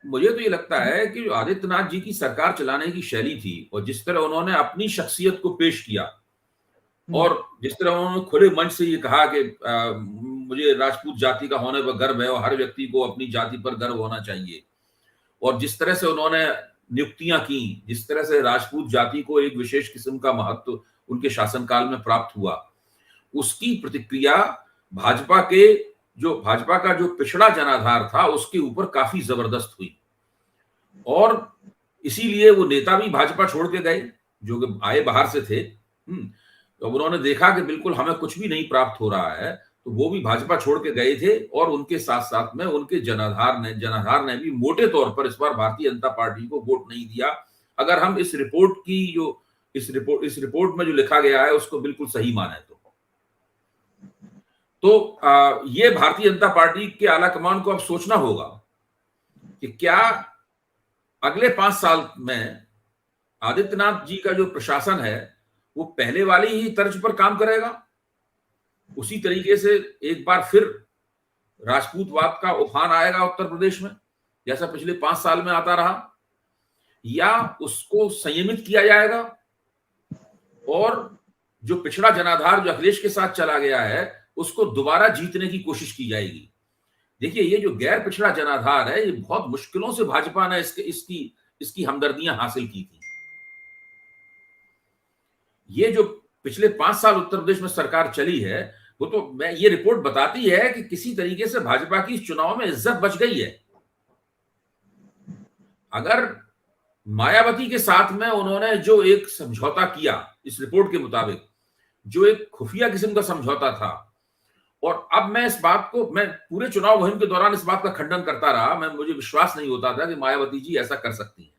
मुझे तो ये लगता है कि जो आदित्यनाथ जी की सरकार चलाने की शैली थी और जिस तरह उन्होंने अपनी शख्सियत को पेश किया और जिस तरह उन्होंने खुले मंच से ये कहा कि मुझे राजपूत जाति का होने पर गर्व है और हर व्यक्ति को अपनी जाति पर गर्व होना चाहिए, और जिस तरह से उन्होंने नियुक्तियां की, जिस तरह से राजपूत जाति को एक विशेष किस्म का महत्व उनके शासनकाल में प्राप्त हुआ, उसकी प्रतिक्रिया भाजपा का जो पिछड़ा जनाधार था उसके ऊपर काफी जबरदस्त हुई। और इसीलिए वो नेता भी भाजपा छोड़ के गए जो कि आए बाहर से थे। तो उन्होंने देखा कि बिल्कुल हमें कुछ भी नहीं प्राप्त हो रहा है, तो वो भी भाजपा छोड़ के गए थे और उनके साथ साथ में उनके जनाधार ने भी मोटे तौर पर इस बार भारतीय जनता पार्टी को वोट नहीं दिया। अगर हम इस रिपोर्ट में जो लिखा गया है उसको बिल्कुल सही माने तो ये भारतीय जनता पार्टी के आलाकमान को अब सोचना होगा कि क्या अगले 5 साल में आदित्यनाथ जी का जो प्रशासन है वो पहले वाली ही तर्ज पर काम करेगा, उसी तरीके से एक बार फिर राजपूतवाद का उफान आएगा उत्तर प्रदेश में जैसा पिछले 5 साल में आता रहा, या उसको संयमित किया जाएगा और जो पिछड़ा जनाधार जो अखिलेश के साथ चला गया है उसको दोबारा जीतने की कोशिश की जाएगी। देखिए, ये जो गैर पिछड़ा जनाधार है, ये बहुत मुश्किलों से भाजपा ने इसकी हमदर्दियां हासिल की थी। ये जो पिछले 5 साल उत्तर प्रदेश में सरकार चली है, वो तो ये रिपोर्ट बताती है कि किसी तरीके से भाजपा की इस चुनाव में इज्जत बच गई है। अगर मायावती के साथ में उन्होंने जो एक समझौता किया, इस रिपोर्ट के मुताबिक जो एक खुफिया किस्म का समझौता था, और अब मैं पूरे चुनाव मुहिम के दौरान इस बात का खंडन करता रहा, मुझे विश्वास नहीं होता था कि मायावती जी ऐसा कर सकती हैं।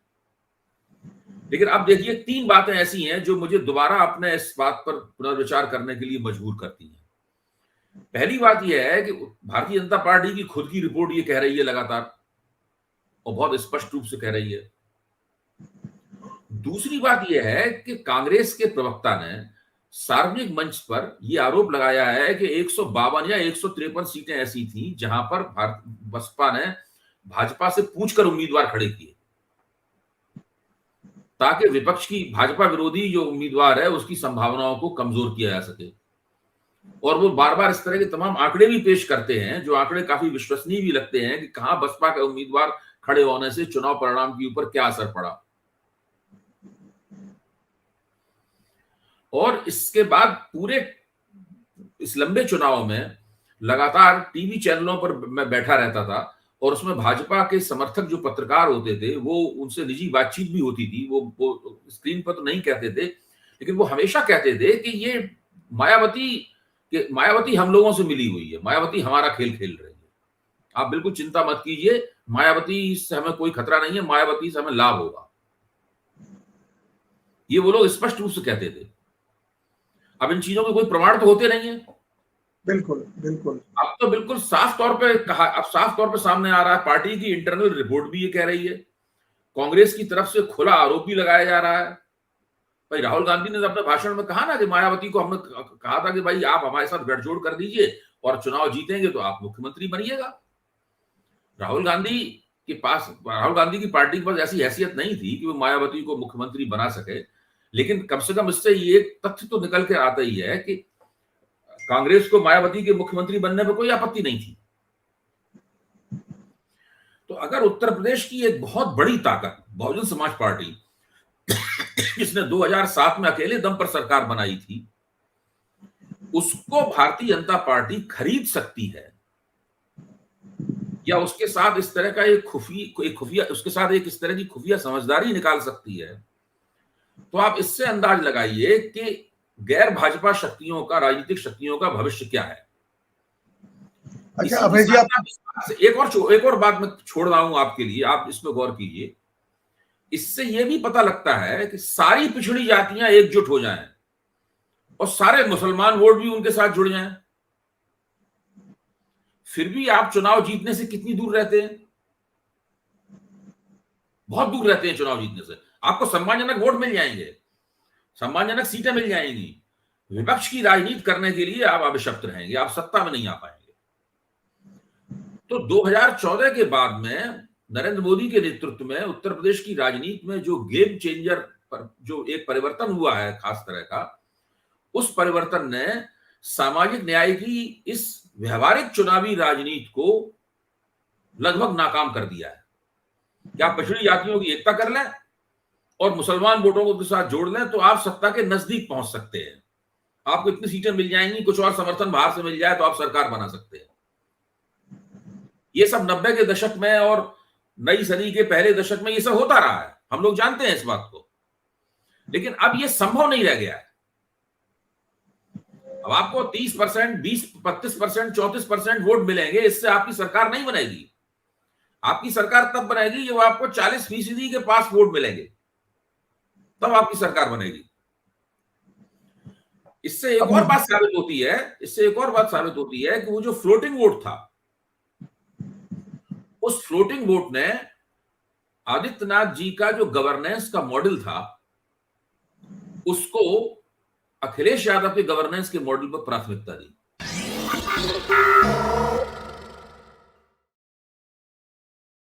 लेकिन अब देखिए, 3 बातें ऐसी हैं जो मुझे दोबारा अपने इस बात पर पुनर्विचार करने के लिए मजबूर करती हैं। पहली बात यह है कि भारतीय जनता पार्टी की खुद की रिपोर्ट ये कह रही है लगातार, और बहुत स्पष्ट रूप से कह रही है। दूसरी बात यह है कि कांग्रेस के प्रवक्ता ने सार्वजनिक मंच पर यह आरोप लगाया है कि 152 या 153 सीटें ऐसी थी जहां पर बसपा ने भाजपा से पूछकर उम्मीदवार खड़े किए ताकि विपक्ष की भाजपा विरोधी जो उम्मीदवार है उसकी संभावनाओं को कमजोर किया जा सके। और वो बार बार इस तरह के तमाम आंकड़े भी पेश करते हैं जो आंकड़े काफी विश्वसनीय भी लगते हैं कि कहां बसपा का उम्मीदवार खड़े होने से चुनाव परिणाम के ऊपर क्या असर पड़ा। और इसके बाद पूरे इस लंबे चुनाव में लगातार टीवी चैनलों पर मैं बैठा रहता था और उसमें भाजपा के समर्थक जो पत्रकार होते थे वो उनसे निजी बातचीत भी होती थी। वो स्क्रीन पर तो नहीं कहते थे, लेकिन वो हमेशा कहते थे कि ये मायावती हम लोगों से मिली हुई है, मायावती हमारा खेल खेल रही है, आप बिल्कुल चिंता मत कीजिए, मायावती से हमें कोई खतरा नहीं है, मायावती से हमें लाभ होगा। ये वो लोग स्पष्ट रूप से कहते थे। अब इन चीजों के कोई प्रमाण तो होते नहीं है। बिल्कुल बिल्कुल। अब तो बिल्कुल साफ तौर पे कहा, अब साफ तौर पे सामने आ रहा है, पार्टी की इंटरनल रिपोर्ट भी ये कह रही है, कांग्रेस की तरफ से खुला आरोप भी लगाया जा रहा है। भाई राहुल गांधी ने अपने भाषण में कहा ना कि मायावती को हमने कहा था कि भाई आप हमारे साथ गठजोड़ कर दीजिए और चुनाव जीतेंगे तो आप मुख्यमंत्री बनिएगा। राहुल गांधी की पार्टी के पास ऐसी हैसियत नहीं थी कि वो मायावती को मुख्यमंत्री बना सके, लेकिन कम से कम इससे ये तथ्य तो निकल के आता ही है कि कांग्रेस को मायावती के मुख्यमंत्री बनने पर कोई आपत्ति नहीं थी। तो अगर उत्तर प्रदेश की एक बहुत बड़ी ताकत बहुजन समाज पार्टी जिसने 2007 में अकेले दम पर सरकार बनाई थी, उसको भारतीय जनता पार्टी खरीद सकती है या उसके साथ इस तरह का उसके साथ एक इस तरह की खुफिया समझदारी निकाल सकती है, तो आप इससे अंदाज लगाइए कि गैर भाजपा शक्तियों का, राजनीतिक शक्तियों का भविष्य क्या है। अच्छा अभय जी, आप एक और बात मैं छोड़ रहा हूं आपके लिए, आप इसमें गौर कीजिए। इससे यह भी पता लगता है कि सारी पिछड़ी जातियां एकजुट हो जाएं और सारे मुसलमान वोट भी उनके साथ जुड़ जाएं, फिर भी आप चुनाव जीतने से कितनी दूर रहते हैं? बहुत दूर रहते हैं चुनाव जीतने से। आपको सम्मानजनक वोट मिल जाएंगे, सम्मानजनक सीटें मिल जाएंगी, विपक्ष की राजनीति करने के लिए आप अभिशप्त रहेंगे, आप सत्ता में नहीं आ पाएंगे। तो 2014 के बाद में नरेंद्र मोदी के नेतृत्व में उत्तर प्रदेश की राजनीति में जो गेम चेंजर पर जो एक परिवर्तन हुआ है खास तरह का, उस परिवर्तन ने सामाजिक न्याय की इस व्यवहारिक चुनावी राजनीति को लगभग नाकाम कर दिया है। क्या पिछड़ी जातियों की एकता कर लें और मुसलमान वोटों को के साथ जोड़ लें तो आप सत्ता के नजदीक पहुंच सकते हैं। आपको इतनी सीटें मिल जाएंगी, कुछ और समर्थन बाहर से मिल जाए तो आप सरकार बना सकते हैं। ये सब 90 के दशक में और नई सदी के पहले दशक में ये सब होता रहा है, हम लोग जानते हैं इस बात को। लेकिन अब ये संभव नहीं रह गया है। अब आपको 30%, 20, 32%, 34% वोट मिलेंगे, इससे आपकी सरकार नहीं बनेगी। आपकी सरकार तब बनेगी जब आपको 40% के पास वोट मिलेंगे, तब आपकी सरकार बनेगी। इससे एक और बात साबित होती है कि वो जो फ्लोटिंग वोट था, उस फ्लोटिंग वोट ने आदित्यनाथ जी का जो गवर्नेंस का मॉडल था, उसको अखिलेश यादव के गवर्नेंस के मॉडल पर प्राथमिकता दी।